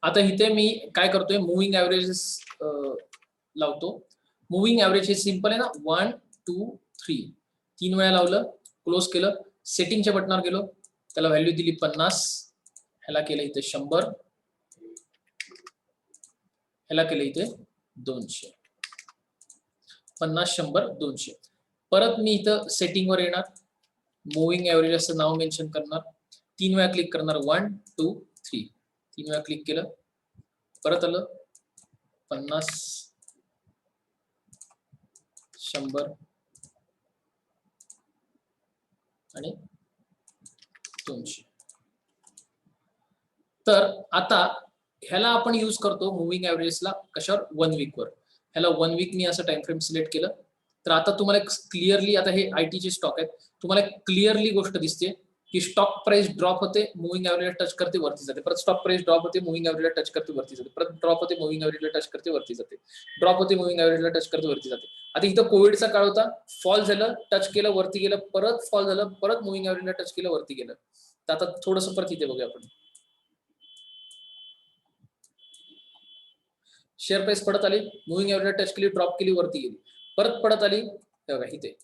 आता इथे मी काय करतोय, मुव्हिंग ऍव्हरेजेस लावतो. मुव्हिंग ऍव्हरेज हे सिंपल आहे ना, 1 2 3 तीन वेळा लावलं, क्लोज केलं, सेटिंगच्या बटनावर गेलो, त्याला व्हॅल्यू दिली 50, ह्याला केलं इथे 100, ह्याला केलं इथे 200. 50 100 200. परत मी इथं सेटिंगवर येणार, मुव्हिंग ऍव्हरेज असं नाव मेन्शन करणार, तीन वेळा क्लिक करणार, 1 2 3 तीन वेळा क्लिक केलं, परत आलं 50 100 आणि 200. तर आता ह्याला आपण यूज करतो मुव्हिंग ऍव्हरेजेसला कशावर, 1 वीक वर. ह्याला 1 वीक मी असं टाइम फ्रेम सिलेक्ट केलं, तर आता तुम्हाला क्लिअरली, आता हे आयटीचे स्टॉक आहेत, तुम्हाला क्लिअरली गोष्ट दिसते की स्टॉक प्राइस ड्रॉप होते, मुव्हिंग ॲव्हरेज टच करते, वरती जाते, परत स्टॉक प्राइस ड्रॉप होते, मुव्हिंग ॲव्हरेज टच करते, वरती जाते, परत ड्रॉप होते, मुव्हिंग ॲव्हरेज टच करते, वरती जाते, ड्रॉप होते, मुव्हिंग ॲव्हरेज टच करते, वरती जाते. आता इथं कोविडचा काळ होता, फॉल झालं, टच केलं, वरती गेलं, परत फॉल झालं, परत मुव्हिंग ॲव्हरेजला टच केलं, वरती गेलं. तर आता थोडंसं परत इथे बघूया आपण. शेअर प्राइस पडत आली, मुव्हिंग ॲव्हरेज टच केली, ड्रॉप केली, वरती गेली, परत पडत आली, बघा इथे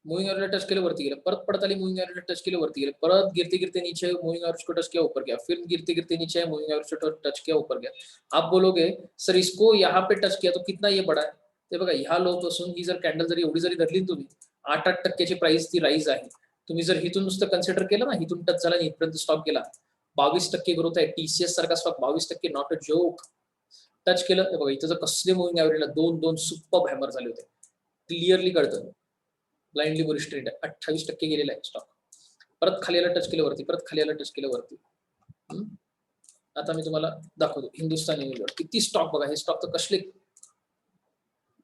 मूविंग एवरेज टच केले, वरती गेले, परत पड़ता आली, मूविंग एवरेज टच केले, वरती गेले, परत गिरते गिरते नीचे, मूविंग एवरेज को टच किया, ऊपर गया, फिर गिरते गिरते नीचे, मूविंग एवरेज को टच किया, ऊपर गया. आप बोलोगे सर इसको यहाँ पे टच किया तो कितना ये बढ़ा है, ते बघा ह्या लो पासून ही जर कॅन्डल जरी एवढी जरी धरली तुम्ही, 8-8% प्राइस ती राईज आहे. तुम्ही जर हिथून नुसतं कन्सिडर केलं ना, हिथून टच झाला, इथपर्यंत स्टॉक गेला, 22% ग्रोथ आहे. टीसीएस सारखा stock 22%, not a joke. Touch केलं, बघा इथं जर कसले मूविंग ॲव्हरेजला 2 सुपर हॅमर झाले होते, क्लिअरली कळतं. ब्लाइंडली बुलिश ट्रेंड आहे, 28% गेलेला आहे स्टॉक, परत खाली आला, टच केलं वरती, परत खाली आला, टच केलं वरती. आता मी तुम्हाला दाखवतो हिंदुस्तान युनिलिव्हर, किती स्टॉक बघा, हे स्टॉक तर कसले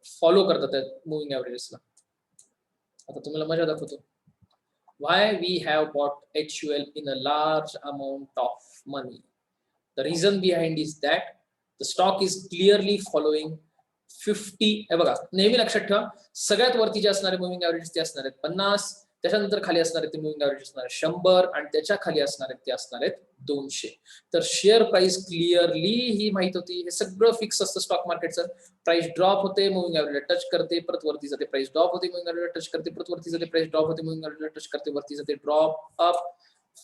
फॉलो करतात मूविंग ॲव्हरेजेसला. आता तुम्हाला मजा दाखवतो. Why we have bought HUL in a large amount of money? The reason behind is that the stock is clearly following 50. हे बघा, नेहमी लक्षात ठेवा, सगळ्यात वरती जे असणारे मूविंग ॲव्हरेज ते असणार आहेत 50, त्याच्यानंतर खाली असणारे ते मूविंग ॲव्हरेज असणार आहे 100, आणि त्याच्या खाली असणारे ते असणार आहेत 200. तर शेअर प्राइस क्लिअरली ही माहित होती, हे सगळं फिक्स असतं स्टॉक मार्केटचं. प्राइस ड्रॉप होते, मूविंग ॲव्हरेज टच करते, परत वरती जाते, प्राइस ड्रॉप होते, मूविंग ॲव्हरेज टच करते, परत वरती जाते, प्राइस ड्रॉप होते, मूविंग ॲव्हरेज टच करते, वरती जाते, ड्रॉप अप,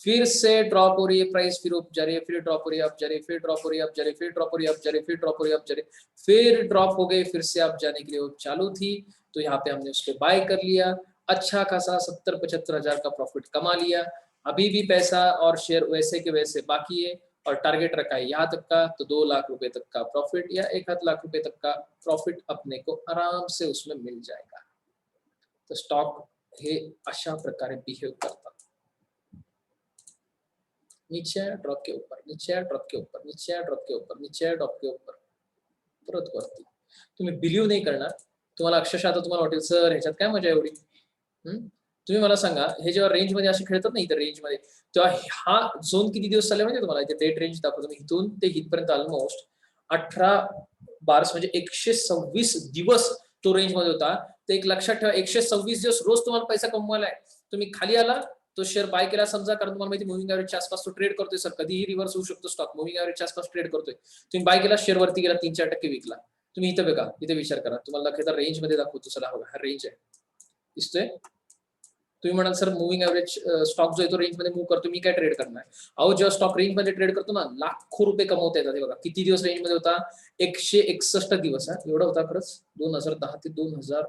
फिर से ड्रॉप हो रही है प्राइस, फिर अप जा रही है, फिर ड्रॉप हो रही है, अप जा रही है, फिर ड्रॉप हो रही है, अप जा रही है, फिर ड्रॉप हो रही है, अप जा रही है, फिर ड्रॉप हो रही है, अप जा रही है, फिर ड्रॉप हो गई, फिर से अप जाने के लिए वो चालू थी, तो यहाँ पे हमने उसको बाय कर लिया, अच्छा खासा 70-75 हजार का प्रॉफिट कमा लिया. अभी भी पैसा और शेयर वैसे के वैसे बाकी है, और टारगेट रखा है यहाँ तक का, तो 2 लाख रुपए तक का प्रॉफिट या 1 लाख रुपए तक का प्रॉफिट अपने को आराम से उसमें मिल जाएगा. तो स्टॉक हे अशा प्रकारे बिहेव करतात. नीचे आया, ड्रॉप के ऊपर, नीचे आया, ड्रॉप के ऊपर, नीचे आया, ड्रॉप के ऊपर, नीचे आया, ड्रॉप के ऊपर, परत वरती. तुम्ही बिलीव्ह नाही करणार, तुम्हाला अक्षरशः आता तुम्हाला वाटेल सर ह्याच्यात काय मजा एवढी. तुम्ही मला सांगा, हे जेव्हा रेंज मध्ये असे खेळतात ना, इथे रेंज मध्ये, तेव्हा हा झोन किती दिवस चालले म्हणजे तुम्हाला इथे डेट रेंज दाखवतो मी, इथून ते इथपर्यंत ऑलमोस्ट 18 बार्स म्हणजे 126 दिवस तो रेंज मध्ये होता. तर एक लक्षात ठेवा, 126 दिवस रोज तुम्हाला पैसा कमवायला आहे. तुम्ही खाली आला, तो शेअर बाय केला समजा, कारण तुम्हाला माहिती मूविंग ॲव्हरेजच्या आसपास तो ट्रेड करतोय सर, कधीही रिव्हर्स होऊ शकतो स्टॉक, मूविंग ॲव्हरेजच्या आसपास ट्रेड करतोय. तुम्ही बाय केला, शेअर वरती गेला, 3-4% विकला. तुम्ही इथं बघा, इथे विचार करा, तुम्हाला दाखवता रेंज मध्ये दाखवतो, चला बघा, हा रेंज आहे, दिसतोय. तुम्ही म्हणाल सर मूविंग ॲव्हरेज स्टॉक जो आहे तो रेंज मध्ये मूव्ह करतो, मी काय ट्रेड करणार. अहो, जेव्हा स्टॉक रेंज मध्ये ट्रेड करतो ना, लाखो रुपये कमवता येतात. बघा किती दिवस रेंज मध्ये होता, 161 दिवस. एवढा होता खरंच, 2010 ते 2000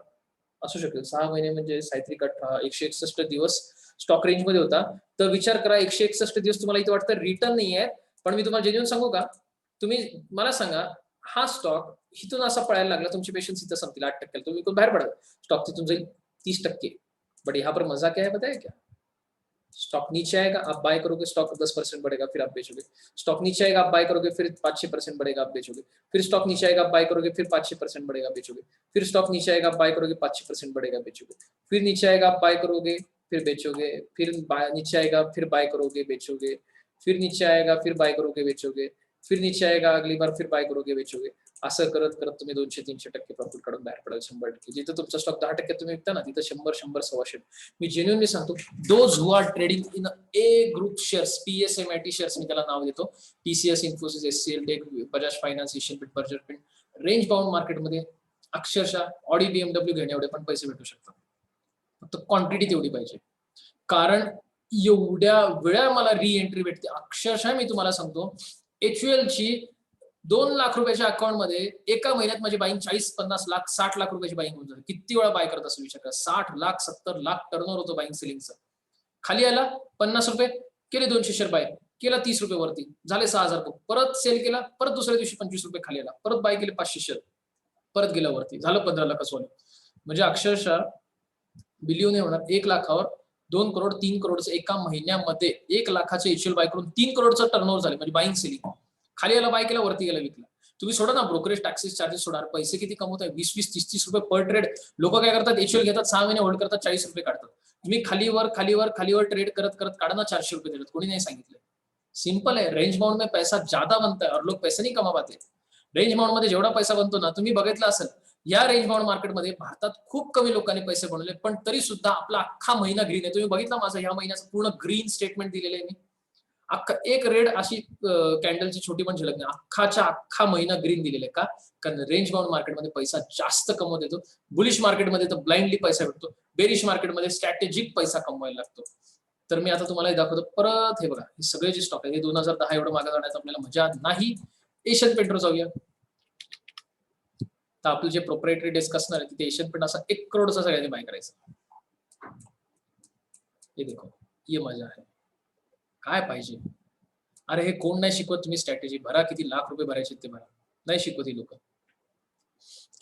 असू शकेल, 6 महिने म्हणजे सायत्रिक 161 दिवस स्टॉक रेंज मध्ये होता. तर विचार करा, 161 दिवस तुम्हाला इथे वाटतं रिटर्न नाही आहे, पण मी तुम्हाला जेन्युइन सांगू का, तुम्ही मला सांगा, हा स्टॉक इथून असा पळायला लागला, तुमचे पेशन्स इथं संपतील, 8% तुम्ही इकडून बाहेर पडाल, स्टॉक तिथून जाईल 30%. बट यहाँ पर मजा क्या है पता है क्या, स्टॉक नीचे आएगा, आप बाय करोगे, स्टॉक 10% बढ़ेगा, फिर आप बेचोगे. स्टॉक नीचे आएगा, आप बाय करोगे, फिर 5-6% बढ़ेगा, आप बेचोगे. फिर स्टॉक नीचे आएगा, आप बाय करोगे, फिर 5-6% बढ़ेगा, बेचोगे. फिर स्टॉक नीचे आएगा, आप बाय करोगे, 5-6% बढ़ेगा, बेचोगे. फिर नीचे आएगा, आप बाय करोगे, फिर बेचोगे. फिर नीचे आएगा, फिर बाय करोगे, बेचोगे. फिर नीचे आएगा, फिर बाय करोगे, बेचोगे. फिर नीचे आएगा, अगली बार फिर बाय करोगे, बेचोगे. असं करत करत तुम्ही 200-300% प्रॉफिट काढून बाहेर पडाल 100%. जिथं तुमचा स्टॉक 10% तुम्ही विकता ना, तिथं 100, 100, 125. मी जेन्युइनली सांगतो, those who are trading in A group shares, PSMIT shares मी त्याला नाव देतो, TCS, Infosys, HCL, tech, Bajaj finance, Asian paint, Berger paint, range bound मार्केटमध्ये अक्षरशः ऑडी BMW घेणे एवढे पण पैसे भेटू शकतात. फक्त क्वांटिटी तेवढी पाहिजे. कारण एवढ्या वेळा मला री एंट्री भेटते. अक्षरशः मी तुम्हाला सांगतो, HUL ची 2 लाख रुपयाच्या अकाउंट मध्ये एका महिन्यात माझी बाईंग 40-50 लाख 60 लाख रुपयाची बाईंग होऊन जाते. किती वेळा बाय करत असं विचार करा. 60 लाख 70 लाख टर्नओव्हर होतो बाईंग सेलिंगचा. खाली आला 50 रुपये, केले 200 शेअर बाय, केला 30 रुपये वरती, झाले 6000 रुपये, परत सेल केला, परत दुसऱ्या दिवशी 25 रुपये खाली आला, परत बाय केले 500 शेअर, परत गेला वरती, झालं 15 लाख सोनं. म्हणजे अक्षरशः बिलियन होणार 1 लाखावर 2 करोड 3 करोडचं एका महिन्यामध्ये 1 लाखाचे HUL बाय करून 3 करोडचं टर्नओव्हर झाले. म्हणजे बाईंग सेलिंग. खाली आला बाय केला, वरती गेला विकला. तुम्ही सोडा ना ब्रोकरेज टॅक्सेस चार्जेस सोडा, पैसे किती कमवत आहे? 20-20, 30-30 रुपये पर ट्रेड. लोक काय करतात, HUL घेतात 6 महिने होल्ड करतात, 40 रुपये काढतात. तुम्ही खालीवर ट्रेड करत करत काढा ना 400 रुपये देतात. कोणी नाही सांगितलं. सिंपल है, रेंज बाउंड में पैसा ज्यादा बनता है और लोग पैसे नहीं कमा पाते. रेंज बाउंड मध्ये जेवढा पैसा बनतो ना, तुम्ही बघितलं असेल, या रेंज बाउंड मार्केटमध्ये भारतात खूप कमी लोकांनी पैसे बनवले, पण तरी सुद्धा आपला अख्खा महिना ग्रीन आहे. तुम्ही बघितलं माझं ह्या महिन्याचं पूर्ण ग्रीन स्टेटमेंट दिलेलं आहे मी. अख्खा एक रेड अशी कॅन्डलची छोटी पण झलक नाही, अख्खा महिना ग्रीन दिलेला आहे. का? कारण रेंज बाउंड मार्केटमध्ये पैसा जास्त कमवत येतो. बुलिश मार्केटमध्ये तर ब्लाइंडली पैसा भेटतो, बेरिश मार्केटमध्ये स्ट्रॅटेजिक पैसा कमवायला लागतो. तर मी आता तुम्हाला दाखवतो परत. हे बघा, हे सगळे जे स्टॉक आहे हे 2010 एवढं मागे जाण्याचं आपल्याला मजा नाही. एशियन पेंटवर जाऊया. तर आपलं जे प्रोप्रायटरी डेस्क असणार आहे तिथे एशियन पेंट असा 1 करोडचा सगळ्यांनी बाय करायचा. हे देखो, ये मजा आहे. काय पाहिजे? अरे हे कोण नाही शिकवत, तुम्ही स्ट्रॅटेजी भरा, किती लाख रुपये भरायचे ते भरा, नाही शिकवत ही लोक.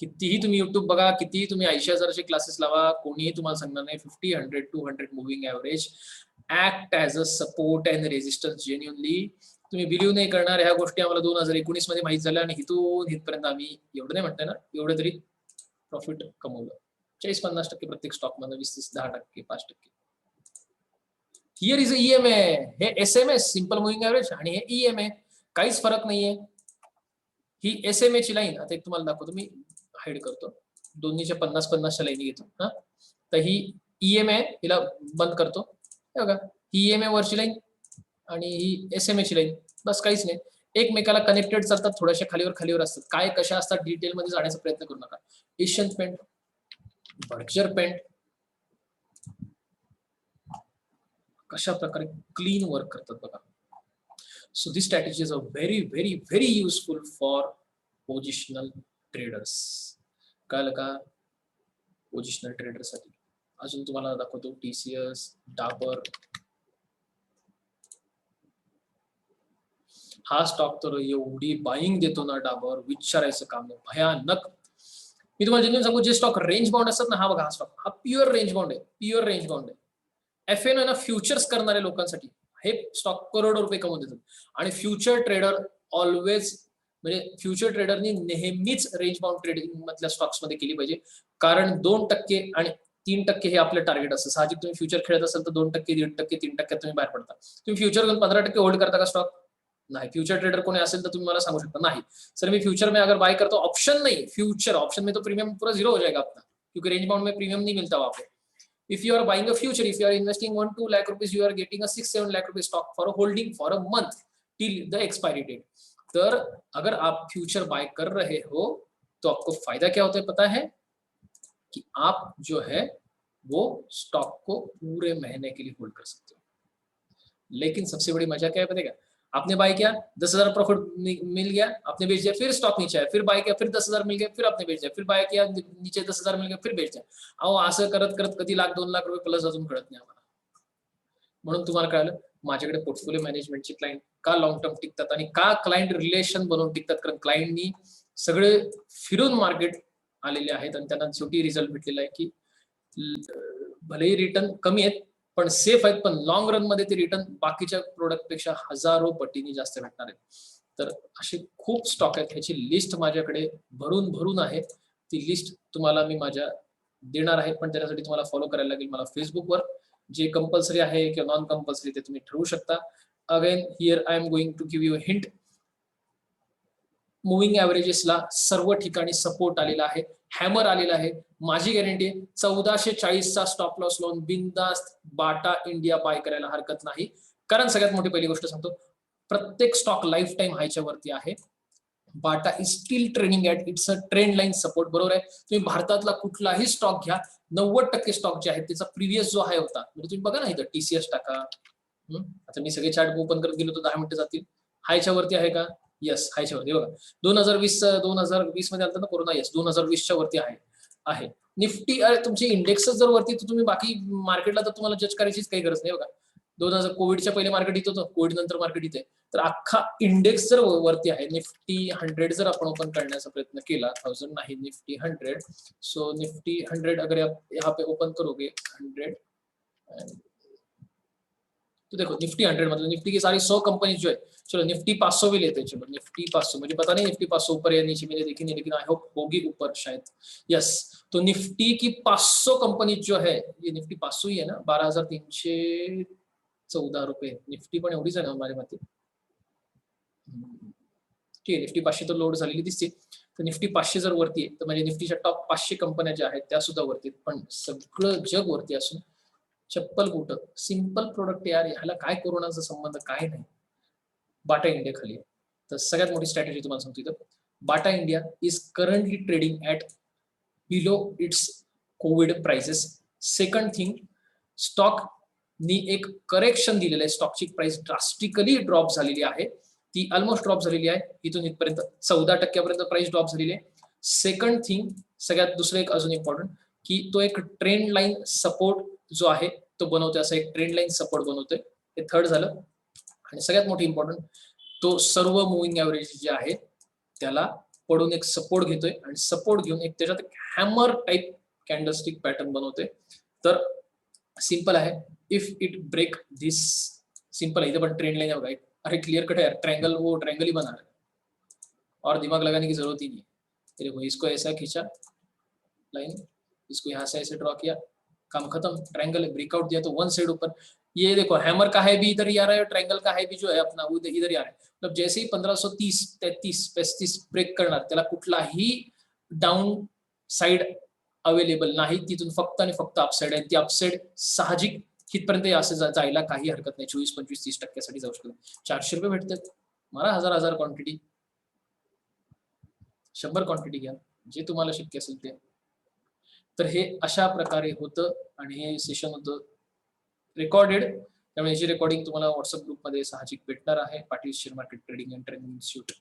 कितीही तुम्ही युट्यूब बघा, कितीही तुम्ही 80,000चे क्लासेस लावा, कोणीही तुम्हाला सांगणार नाही 50, 100, 200 moving average act as a support and resistance. Genuinely तुम्ही बिलीव्ह नाही करणार. ह्या गोष्टी आम्हाला 2019 मध्ये माहित झाल्या आणि इथून इथपर्यंत आम्ही एवढं नाही म्हणतोय ना, एवढं तरी प्रॉफिट कमवलं. 40-50% प्रत्येक स्टॉक मध्ये, 20-30, 10%, 5%. Here is EMA. हे SMS सिंपल मुव्हिंग ॲव्हरेज आणि हे EMA, काहीच फरक नाहीये. ही SMA ची लाईन आता एक तुम्हाला दाखवतो, मी हाईड करतो, दोन्हीच्या 50-50च्या लाईनी घेतो. हा, तर ही EMA, हिला बंद करतो. बघा, ही EMA वरची लाईन आणि ही SMA ची लाईन, बस काहीच नाही. एकमेकाला कनेक्टेड चालतात, थोड्याशा खालीवर असतात. काय कशा असतात डिटेल मध्ये जाण्याचा प्रयत्न करू नका. एशियन पेंट, बर्जर पेंट कशा प्रकारे क्लीन वर्क करतात बघा. So this strategies are very very very useful for positional traders. कळलं का? पोझिशनल ट्रेडर साठी. अजून तुम्हाला दाखवतो TCS, डाबर. हा स्टॉक तर एवढी बाईंग देतो ना डाबर, विचारायचं काम नाही, भयानक. मी तुम्हाला जेन्युइन सांगू, जे स्टॉक रेंज बाउंड असतात ना, हा बघा, हा स्टॉक हा प्युअर रेंज बाउंड आहे, प्युअर रेंज बाउंड आहे. FN आहे ना, फ्युचर्स करणाऱ्या लोकांसाठी हे स्टॉक करोडो रुपये कमवून देतात. आणि फ्युचर ट्रेडर ऑलवेज, म्हणजे फ्युचर ट्रेडरनी नेहमीच रेंज बाउंड ट्रेडिंग मधल्या स्टॉक्स मध्ये केली पाहिजे. कारण 2% आणि 3% हे आपलं टार्गेट असतं. साहजिक तुम्ही फ्युचर खेळत असाल तर 2%, 1.5%, 3% तुम्ही बाहेर पडता. तुम्ही फ्युचर घेऊन 15% होल्ड करता का स्टॉक? नाही. फ्यूचर ट्रेडर कोणी असेल तर तुम्ही मला सांगू शकता, नहीं सर मैं फ्यूचर में अगर बाय करता हूँ, ऑप्शन नहीं, फ्यूचर ऑप्शन में तो प्रीमियम पूरा जीरो हो जाएगा अपना, क्योंकि रेंज बाउंड में प्रीमियम नहीं मिलता वहां पे. If you are buying a future, if you are investing 1-2 lakh rupees, you are getting a 6-7 lakh rupees stock for a holding for a month till the expiry date. तर अगर आप future bye कर रहे हो तो आपको फायदा क्या होता है पता है? कि आप जो है वो स्टॉक को पूरे महीने के लिए होल्ड कर सकते हो. लेकिन सबसे बड़ी मजा क्या है पता है क्या? आपने बाय किया, 10,000 प्रॉफिट मिल गया, आपने बेच दिया, फिर स्टॉक नीचे आया, फिर बाय किया, फिर 10,000 मिल गया, फिर आपने बेच दिया, फिर बाय किया, नीचे 10,000 मिल गया, फिर बेच दिया. अहो असं करत करत कधी 1,00,000-2 लाख रुपये प्लस अजून कळत नाही आम्हाला. म्हणून तुम्हाला कळलं माझ्याकडे पोर्टफोलिओ मॅनेजमेंटचे क्लायंट का लॉंग टर्म टिकतात आणि का क्लायंट रिलेशन बनवून टिकतात. कारण क्लायंटनी सगळे फिरून मार्केट आलेले आहेत आणि त्यांना शेवटी रिझल्ट भेटलेला आहे की भलेही रिटर्न कमी आहेत पण सेफ आहेत, पण लॉंग रन मध्ये ते रिटर्न बाकीच्या प्रोडक्ट पेक्षा हजारो पटीने जास्त भेटणार आहेत. तर असे खूप स्टॉक आहेत, ह्याची लिस्ट माझ्याकडे भरून आहे. ती लिस्ट तुम्हाला मी माझ्या देणार आहे, पण त्यासाठी तुम्हाला फॉलो करायला लागेल मला फेसबुकवर. जे कंपल्सरी आहे किंवा नॉन कंपल्सरी ते तुम्ही ठरवू शकता. Again here I am going to give you a hint. Moving ऍव्हरेजेसला सर्व ठिकाणी सपोर्ट आलेला आहे, हॅमर आलेला आहे. माझी गॅरंटी आहे 1440चा स्टॉप लॉस लावून बिंदास्त बाटा इंडिया बाय करायला हरकत नाही. कारण सगळ्यात मोठी पहिली गोष्ट सांगतो, प्रत्येक स्टॉक लाईफ टाईम हायच्या वरती आहे. Bata is steel trading at it's a trend line support. बरोबर आहे. तुम्ही भारतातला कुठलाही स्टॉक घ्या, 90% स्टॉक जे आहेत त्याचा प्रिव्हियस जो हाय होता, म्हणजे तुम्ही बघा ना इथं टीसीएस टाका. आता मी सगळे चार्ट ओपन करत गेलो तर 10 मिनिटं जातील. हायच्या वरती आहे का? येस, हायच्या वरती. बघा 2020 मध्ये आलता ना कोरोना, येस 2020च्या वरती आहे. निफ्टी तुमची इंडेक्स जर वरती, तर तुम्ही बाकी मार्केटला तर तुम्हाला जज करायचीच काही गरज नाही. बघा 2000 कोविडच्या पहिले मार्केट इथं होतं, कोविड नंतर मार्केट इथे. तर अख्खा इंडेक्स जर वरती आहे, निफ्टी 100 जर आपण ओपन करण्याचा प्रयत्न केला, 1000 नाही निफ्टी 100. सो निफ्टी 100 अगर यहाँ पे ओपन करोगे 100, तो देखो निफ्टी 100 मतलब निफ्टी की सारी 100 कंपनी जो है, चलो निफ्टी 500 भी लेते हैं. चलो निफ्टी 500, मुझे पता नहीं निफ्टी 500 ऊपर या नीचे, मैंने देखी नहीं, लेकिन आई होप होगी ऊपर शायद. यस, तो निफ्टी की 500 कंपनी जो है, ये निफ्टी 500 ही है ना, 12,314 रुपये. निफ्टी पण एवढीच आहे ना माझ्या मते. ठीक आहे, निफ्टी 500 तर लोड झालेली दिसते. तर निफ्टी 500 जर वरती आहे, तर म्हणजे निफ्टीच्या टॉप 500 कंपन्या ज्या आहेत त्या सुद्धा वरती आहेत. पण सगळं जग वरती असून चप्पल बूट सिंपल प्रोडक्ट यार, ह्याला काय कोरोनाचा संबंध, काय नाही. बाटा इंडिया खाली आहे. तर सगळ्यात मोठी स्ट्रॅटेजी तुम्हाला सांगतो इथं, Bata India is currently trading at below it's Covid prices. Second thing, stock नी एक करेक्शन दिलेलं आहे, स्टॉकची प्राइस ड्रास्टिकली ड्रॉप झालेली आहे. ती ऑलमोस्ट ड्रॉप झालेली आहे, इथून इथपर्यंत 14% प्राइस ड्रॉप झालेली आहे. सेकंड थिंग, सगळ्यात दुसरं एक अजून इम्पॉर्टंट, की तो एक ट्रेंड लाईन सपोर्ट जो आहे तो बनवतोय, असं एक ट्रेंड लाईन सपोर्ट बनवतोय. हे थर्ड झालं. आणि सगळ्यात मोठी इम्पॉर्टंट, तो सर्व मुव्हिंग ऍव्हरेज जे आहे त्याला पडून एक सपोर्ट घेतोय, आणि सपोर्ट घेऊन एक त्याच्यात एक हॅमर टाइप कॅन्डलस्टिक पॅटर्न बनवतोय. तर सिंपल आहे, if it break this, simple है, इधर पर ट्रेंड लाइन होगा. अरे क्लियर कट है यार, ट्रायंगल वो ट्रायंगल ही बना रहा है और दिमाग लगाने की जरूरत ही नहीं है. देखो इसको ऐसा खींचा लाइन, इसको यहाँ से ऐसे ड्रॉ किया, काम खत्म. ट्रायंगल ब्रेकआउट दिया तो वन साइड ऊपर. ये देखो हैमर का है भी इधर ही आ रहा है, ट्रायंगल का है भी जो है अपना वो इधर ही आ रहा है. मतलब जैसे ही 1530, 33, 35 ब्रेक करणार, त्याला कुठलाही डाऊन साइड अवेलेबल नाही, तिथून फक्त आणि फक्त अपसाइड आहे. ती अपसाइड साहजिक हितपर्यंत असं जायला काही हरकत नाही. 24, 25, 30% जाऊ शकतो. 400 रुपये भेटतात, मला हजार क्वांटिटी, 100 क्वांटिटी घ्या, जे तुम्हाला शक्य असेल ते. तर हे अशा प्रकारे होतं, आणि हे सेशन होतं रेकॉर्डेड. त्यामुळे याची रेकॉर्डिंग तुम्हाला व्हॉट्सअप ग्रुपमध्ये साहजिक भेटणार आहे, Patil share market trading and training institute.